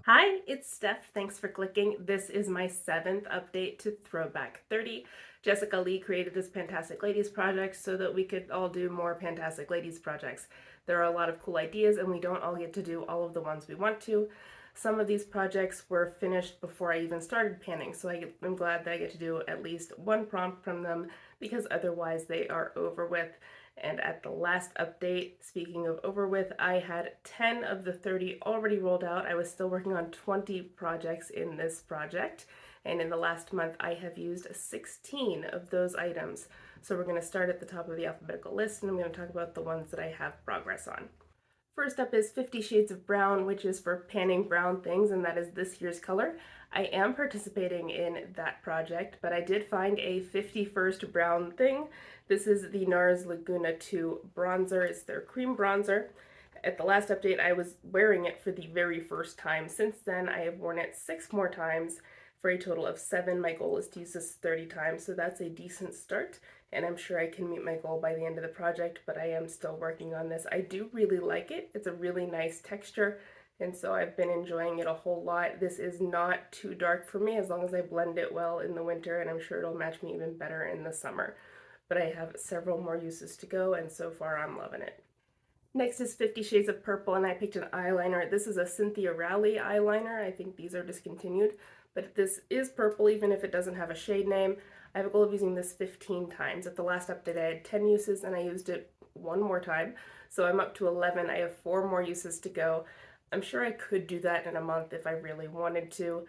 Hi, it's Steph. Thanks for clicking. This is my 7th update to Throwback 30. Jessica Lee created this Fantastic Ladies project so that we could all do more Fantastic Ladies projects. There are a lot of cool ideas and we don't all get to do all of the ones we want to. Some of these projects were finished before I even started panning, so I'm glad that I get to do at least one prompt from them because otherwise they are over with. And at the last update, speaking of over with, I had 10 of the 30 already rolled out. I was still working on 20 projects in this project. And in the last month, I have used 16 of those items. So we're going to start at the top of the alphabetical list, and I'm going to talk about the ones that I have progress on. First up is 50 Shades of Brown, which is for panning brown things, and that is this year's color. I am participating in that project, but I did find a 51st brown thing. This is the NARS Laguna 2 bronzer. It's their cream bronzer. At the last update, I was wearing it for the very first time. Since then, I have worn it 6 more times for a total of 7. My goal is to use this 30 times, so that's a decent start, and I'm sure I can meet my goal by the end of the project, but I am still working on this. I do really like it. It's a really nice texture, and so I've been enjoying it a whole lot. This is not too dark for me as long as I blend it well in the winter, and I'm sure it'll match me even better in the summer. But I have several more uses to go, and so far I'm loving it. Next is 50 Shades of Purple, and I picked an eyeliner. This is a Cynthia Rowley eyeliner. I think these are discontinued, but this is purple even if it doesn't have a shade name. I have a goal of using this 15 times. At the last update, I had 10 uses, and I used it one more time, so I'm up to 11. I have 4 more uses to go. I'm sure I could do that in a month if I really wanted to,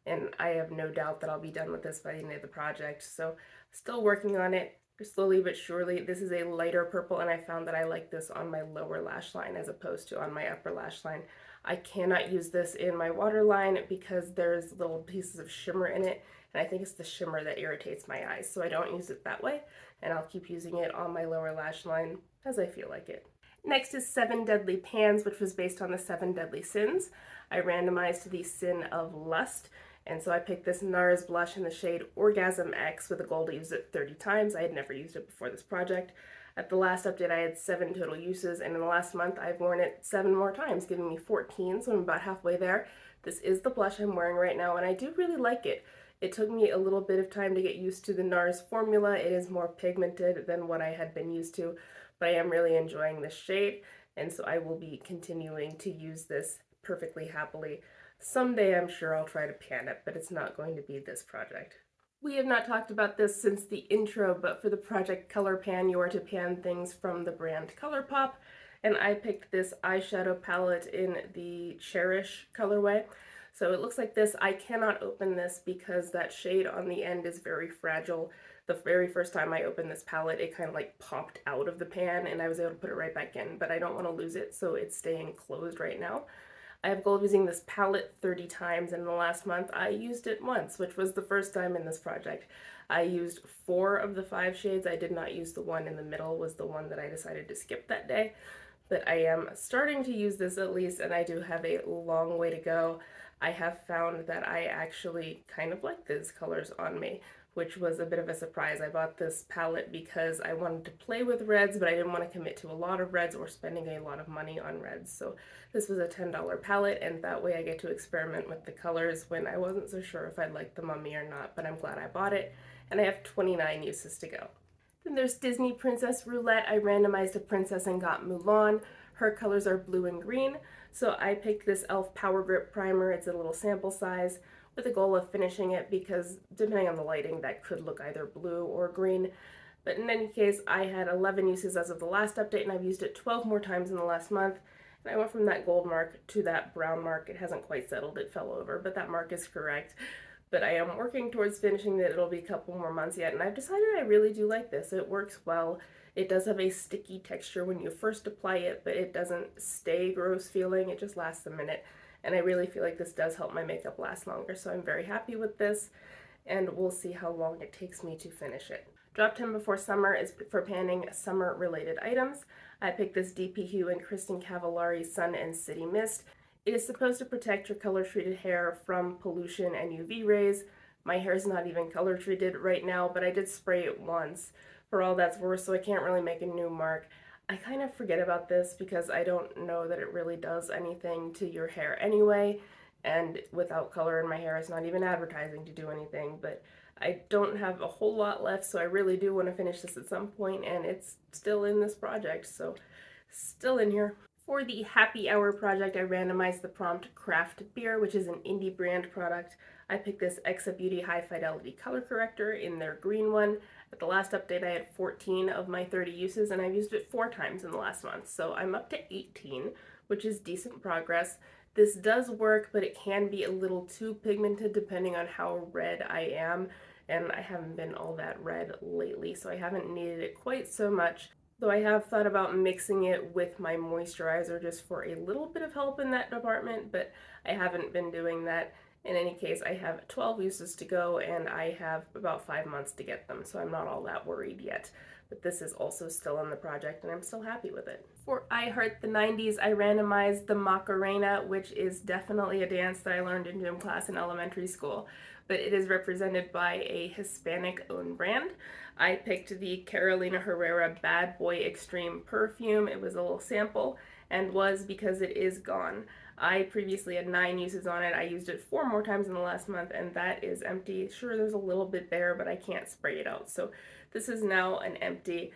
and I have no doubt that I'll be done with this by the end of the project, so still working on it. Slowly but surely. This is a lighter purple, and I found that I like this on my lower lash line as opposed to on my upper lash line. I cannot use this in my waterline because there's little pieces of shimmer in it, and I think it's the shimmer that irritates my eyes, so I don't use it that way, and I'll keep using it on my lower lash line as I feel like it. Next is 7 Deadly Pans, which was based on the 7 Deadly Sins. I randomized the sin of lust, and so I picked this NARS blush in the shade Orgasm X with a goal to use it 30 times. I had never used it before this project. At the last update, I had 7 total uses, and in the last month, I've worn it 7 more times, giving me 14, so I'm about halfway there. This is the blush I'm wearing right now, and I do really like it. It took me a little bit of time to get used to the NARS formula. It is more pigmented than what I had been used to, but I am really enjoying this shade, and so I will be continuing to use this perfectly happily. Someday I'm sure I'll try to pan it, but it's not going to be this project. We have not talked about this since the intro, but for the project ColourPan, you are to pan things from the brand ColourPop, and I picked this eyeshadow palette in the Cherish colorway. So it looks like this. I cannot open this because that shade on the end is very fragile. The very first time I opened this palette, it kind of like popped out of the pan and I was able to put it right back in, but I don't want to lose it, so it's staying closed right now. I have a goal of using this palette 30 times, and in the last month I used it once, which was the first time in this project. I used 4 of the 5 shades. I did not use the one in the middle, was the one that I decided to skip that day. But I am starting to use this at least, and I do have a long way to go. I have found that I actually kind of like these colors on me, which was a bit of a surprise. I bought this palette because I wanted to play with reds, but I didn't want to commit to a lot of reds or spending a lot of money on reds. So this was a $10 palette, and that way I get to experiment with the colors when I wasn't so sure if I'd like them on me or not, but I'm glad I bought it, and I have 29 uses to go. Then there's Disney Princess Roulette. I randomized a princess and got Mulan. Her colors are blue and green, so I picked this e.l.f. Power Grip Primer. It's a little sample size with the goal of finishing it because depending on the lighting, that could look either blue or green. But in any case, I had 11 uses as of the last update, and I've used it 12 more times in the last month. And I went from that gold mark to that brown mark. It hasn't quite settled, it fell over, but that mark is correct. But I am working towards finishing it. It'll be a couple more months yet, and I've decided I really do like this. It works well. It does have a sticky texture when you first apply it, but it doesn't stay gross feeling. It just lasts a minute, and I really feel like this does help my makeup last longer, so I'm very happy with this, and we'll see how long it takes me to finish it. Drop 10 Before Summer is for panning summer-related items. I picked this DP Hue and Kristen Cavallari Sun and City Mist. It is supposed to protect your color-treated hair from pollution and UV rays. My hair is not even color-treated right now, but I did spray it once for all that's worth, so I can't really make a new mark. I kind of forget about this because I don't know that it really does anything to your hair anyway, and without color in my hair, it's not even advertising to do anything, but I don't have a whole lot left, so I really do want to finish this at some point, and it's still in this project, so still in here. For the happy hour project, I randomized the prompt Craft Beer, which is an indie brand product. I picked this Exa Beauty High Fidelity Color Corrector in their green one. At the last update, I had 14 of my 30 uses, and I've used it 4 times in the last month, so I'm up to 18, which is decent progress. This does work, but it can be a little too pigmented depending on how red I am, and I haven't been all that red lately, so I haven't needed it quite so much. Though I have thought about mixing it with my moisturizer just for a little bit of help in that department, but I haven't been doing that. In any case, I have 12 uses to go, and I have about 5 months to get them, so I'm not all that worried yet. But this is also still in the project, and I'm still happy with it. For I Heart the 90s, I randomized the Macarena, which is definitely a dance that I learned in gym class in elementary school, but it is represented by a Hispanic-owned brand. I picked the Carolina Herrera Bad Boy Extreme perfume. It was a little sample, and was because it is gone. I previously had 9 uses on it. I used it 4 more times in the last month, and that is empty. Sure, there's a little bit there, but I can't spray it out, so this is now an empty.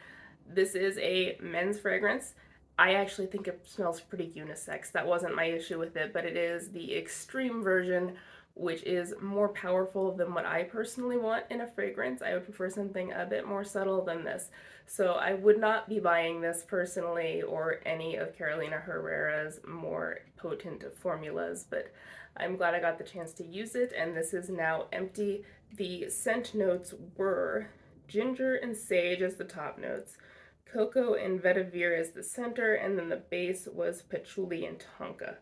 This is a men's fragrance. I actually think it smells pretty unisex. That wasn't my issue with it, but it is the extreme version, which is more powerful than what I personally want in a fragrance. I would prefer something a bit more subtle than this. So I would not be buying this personally, or any of Carolina Herrera's more potent formulas, but I'm glad I got the chance to use it, and this is now empty. The scent notes were ginger and sage as the top notes, cocoa and vetiver as the center, and then the base was patchouli and tonka.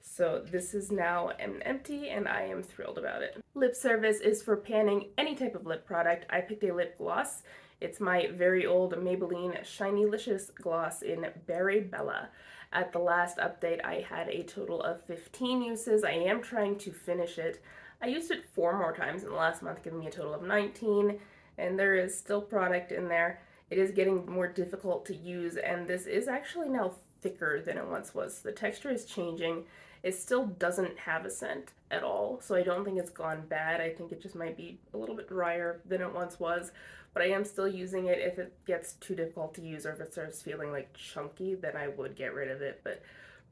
So this is now an empty, and I am thrilled about it. Lip service is for panning any type of lip product. I picked a lip gloss. It's my very old Maybelline Shinylicious gloss in Berry Bella. At the last update, I had a total of 15 uses. I am trying to finish it. I used it 4 more times in the last month, giving me a total of 19, and there is still product in there. It is getting more difficult to use, and this is actually now thicker than it once was. The texture is changing. It still doesn't have a scent at all, so I don't think it's gone bad. I think it just might be a little bit drier than it once was, but I am still using it. If it gets too difficult to use, or if it starts feeling like chunky, then I would get rid of it, but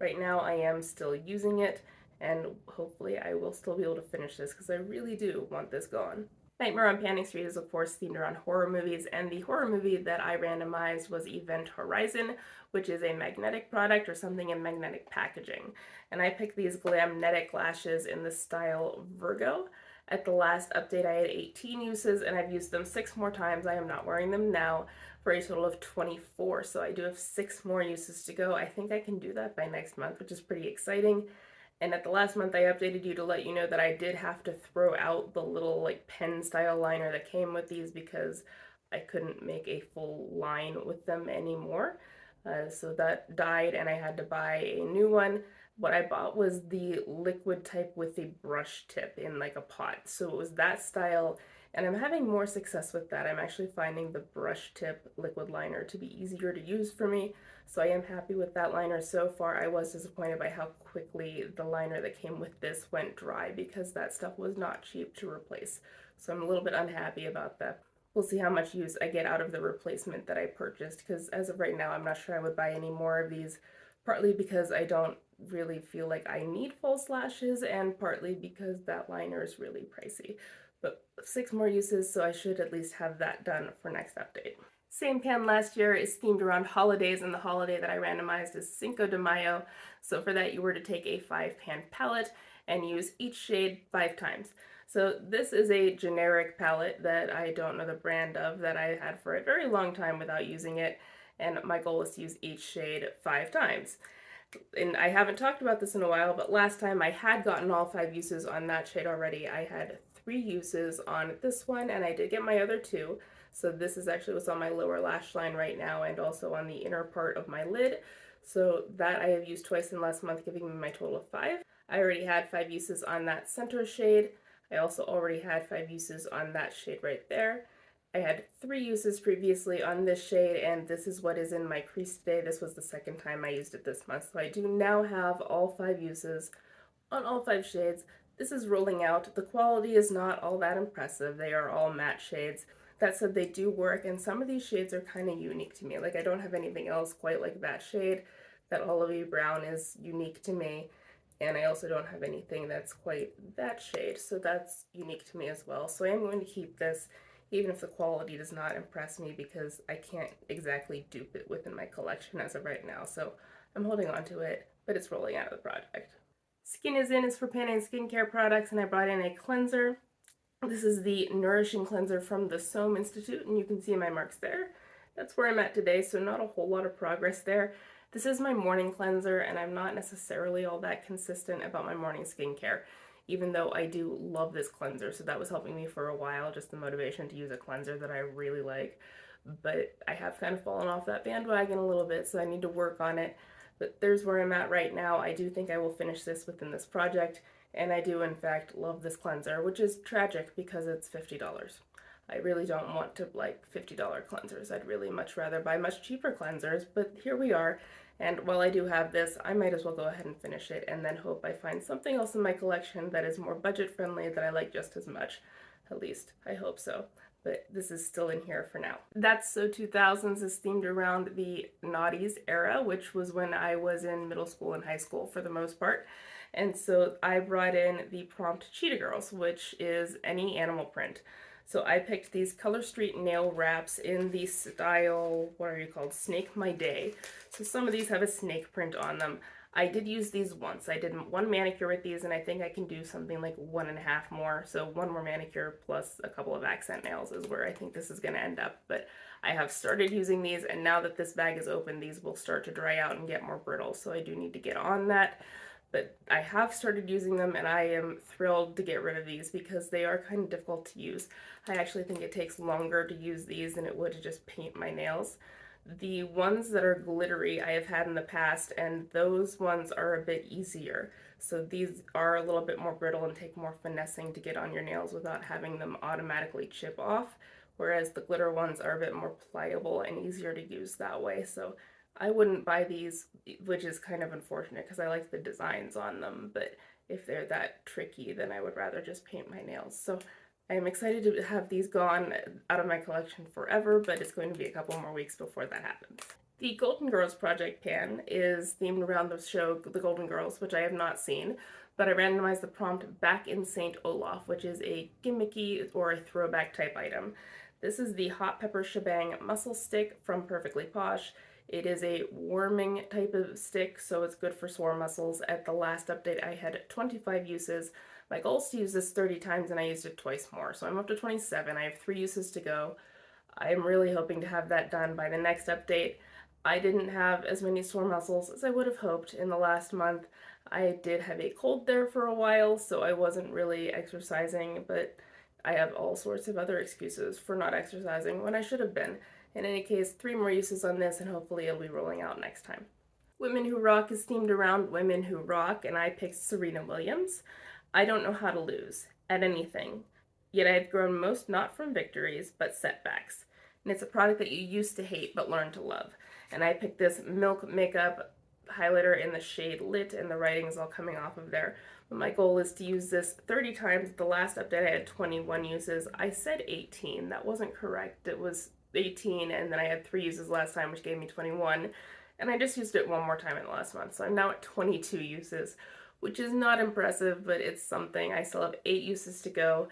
right now I am still using it, and hopefully I will still be able to finish this, because I really do want this gone. Nightmare on Panning Street is of course themed around horror movies, and the horror movie that I randomized was Event Horizon, which is a magnetic product or something in magnetic packaging. And I picked these Glamnetic lashes in the style Virgo. At the last update I had 18 uses, and I've used them 6 more times. I am not wearing them now, for a total of 24, so I do have 6 more uses to go. I think I can do that by next month, which is pretty exciting. And at the last month, I updated you to let you know that I did have to throw out the little like pen style liner that came with these, because I couldn't make a full line with them anymore. So that died, and I had to buy a new one. What I bought was the liquid type with the brush tip in like a pot. So it was that style, and I'm having more success with that. I'm actually finding the brush tip liquid liner to be easier to use for me. So I am happy with that liner so far. I was disappointed by how quickly the liner that came with this went dry, because that stuff was not cheap to replace. So I'm a little bit unhappy about that. We'll see how much use I get out of the replacement that I purchased, because as of right now, I'm not sure I would buy any more of these, partly because I don't really feel like I need false lashes, and partly because that liner is really pricey. But 6 more uses, so I should at least have that done for next update. Same pan last year is themed around holidays, and the holiday that I randomized is Cinco de Mayo. So for that, you were to take a 5-pan palette and use each shade 5 times. So this is a generic palette that I don't know the brand of, that I had for a very long time without using it, and my goal is to use each shade 5 times. And I haven't talked about this in a while, but last time I had gotten all 5 uses on that shade already. I had 3 uses on this one, and I did get my other 2. So this is actually what's on my lower lash line right now, and also on the inner part of my lid. So that I have used twice in the last month, giving me my total of 5. I already had 5 uses on that center shade. I also already had 5 uses on that shade right there. I had 3 uses previously on this shade, and this is what is in my crease today. This was the second time I used it this month, so I do now have all 5 uses on all 5 shades. This is rolling out. The quality is not all that impressive. They are all matte shades. That said, they do work, and some of these shades are kind of unique to me. Like, I don't have anything else quite like that shade. That olivey brown is unique to me, and I also don't have anything that's quite that shade, so that's unique to me as well. So I am going to keep this, even if the quality does not impress me, because I can't exactly dupe it within my collection as of right now. So I'm holding on to it, but it's rolling out of the project. Skin is In is for panning skincare products, and I brought in a cleanser. This is the Nourishing Cleanser from the Soam Institute, and you can see my marks there. That's where I'm at today, so not a whole lot of progress there. This is my morning cleanser, and I'm not necessarily all that consistent about my morning skincare, even though I do love this cleanser, so that was helping me for a while, just the motivation to use a cleanser that I really like. But I have kind of fallen off that bandwagon a little bit, so I need to work on it. But there's where I'm at right now. I do think I will finish this within this project, and I do in fact love this cleanser, which is tragic because it's $50. I really don't want to like $50 cleansers. I'd really much rather buy much cheaper cleansers, but here we are. And while I do have this, I might as well go ahead and finish it and then hope I find something else in my collection that is more budget friendly that I like just as much. At least, I hope so. But this is still in here for now. That's So 2000s is themed around the noughties era, which was when I was in middle school and high school for the most part. And so I brought in the prompt Cheetah Girls, which is any animal print. So I picked these Color Street nail wraps in the style, what are you called, Snake My Day. So some of these have a snake print on them. I did use these once. I did one manicure with these, and I think I can do something like 1.5 more. So one more manicure plus a couple of accent nails is where I think this is going to end up. But I have started using these, and now that this bag is open, these will start to dry out and get more brittle. So I do need to get on that. But I have started using them, and I am thrilled to get rid of these because they are kind of difficult to use. I actually think it takes longer to use these than it would to just paint my nails. The ones that are glittery I have had in the past, and those ones are a bit easier. So these are a little bit more brittle and take more finessing to get on your nails without having them automatically chip off, whereas the glitter ones are a bit more pliable and easier to use that way. So I wouldn't buy these, which is kind of unfortunate because I like the designs on them, but if they're that tricky, then I would rather just paint my nails. So I'm excited to have these gone out of my collection forever, but it's going to be a couple more weeks before that happens. The Golden Girls project pan is themed around the show The Golden Girls, which I have not seen, but I randomized the prompt Back in St. Olaf, which is a gimmicky or a throwback type item. This is the Hot Pepper Shebang Muscle Stick from Perfectly Posh. It is a warming type of stick, so it's good for sore muscles. At the last update, I had 25 uses. My goal is to use this 30 times, and I used it twice more, so I'm up to 27. I have 3 uses to go. I'm really hoping to have that done by the next update. I didn't have as many sore muscles as I would have hoped in the last month. I did have a cold there for a while, so I wasn't really exercising, but I have all sorts of other excuses for not exercising when I should have been. In any case, 3 more uses on this, and hopefully it'll be rolling out next time. Women Who Rock is themed around women who rock, and I picked Serena Williams. I don't know how to lose at anything, yet I have grown most not from victories, but setbacks. And it's a product that you used to hate, but learned to love. And I picked this Milk Makeup highlighter in the shade Lit, and the writing is all coming off of there. But my goal is to use this 30 times. The last update I had 21 uses. I said 18. That wasn't correct. It was 18, and then I had 3 uses last time, which gave me 21. And I just used it one more time in the last month, so I'm now at 22 uses, which is not impressive, but it's something. I still have 8 uses to go.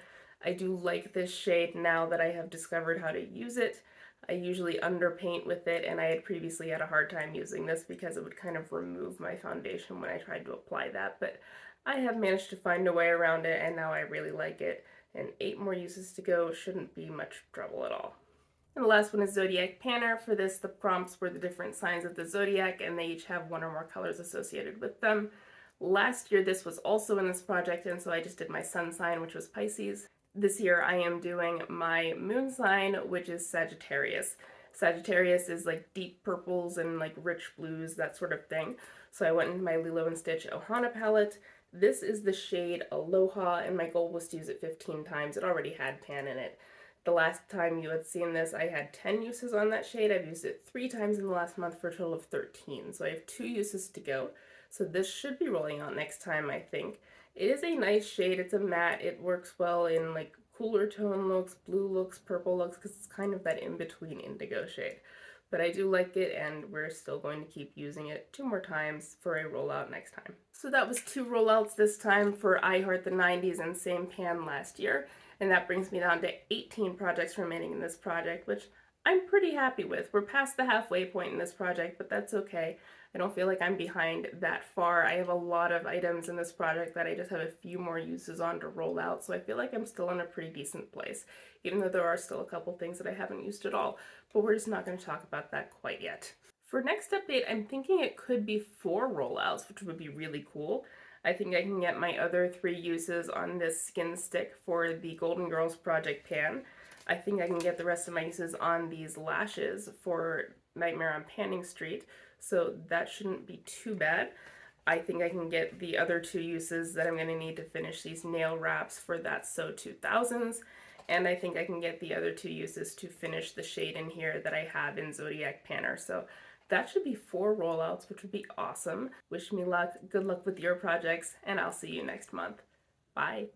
I do like this shade now that I have discovered how to use it. I usually underpaint with it, and I had previously had a hard time using this because it would kind of remove my foundation when I tried to apply that, but I have managed to find a way around it, and now I really like it. And 8 more uses to go shouldn't be much trouble at all. And the last one is Zodiac Panner. For this, the prompts were the different signs of the zodiac, and they each have 1 or more colors associated with them. Last year, this was also in this project, and so I just did my sun sign, which was Pisces. This year, I am doing my moon sign, which is Sagittarius. Sagittarius is like deep purples and like rich blues, that sort of thing. So I went into my Lilo & Stitch Ohana palette. This is the shade Aloha, and my goal was to use it 15 times. It already had pan in it. The last time you had seen this, I had 10 uses on that shade. I've used it 3 times in the last month for a total of 13. So I have 2 uses to go. So this should be rolling out next time, I think. It is a nice shade. It's a matte. It works well in like cooler tone looks, blue looks, purple looks, because it's kind of that in-between indigo shade. But I do like it, and we're still going to keep using it 2 more times for a rollout next time. So that was 2 rollouts this time for I Heart the 90s and Same Pan last year. And that brings me down to 18 projects remaining in this project, which I'm pretty happy with. We're past the halfway point in this project, but that's okay. I don't feel like I'm behind that far. I have a lot of items in this project that I just have a few more uses on to roll out, so I feel like I'm still in a pretty decent place, even though there are still a couple things that I haven't used at all, but we're just not going to talk about that quite yet. For next update, I'm thinking it could be 4 rollouts, which would be really cool. I think I can get my other 3 uses on this skin stick for the Golden Girls Project pan. I think I can get the rest of my uses on these lashes for Nightmare on Panning Street, so that shouldn't be too bad. I think I can get the other 2 uses that I'm going to need to finish these nail wraps for That's So 2000s, and I think I can get the other 2 uses to finish the shade in here that I have in Zodiac Panner. So that should be 4 rollouts, which would be awesome. Wish me luck, good luck with your projects, and I'll see you next month. Bye!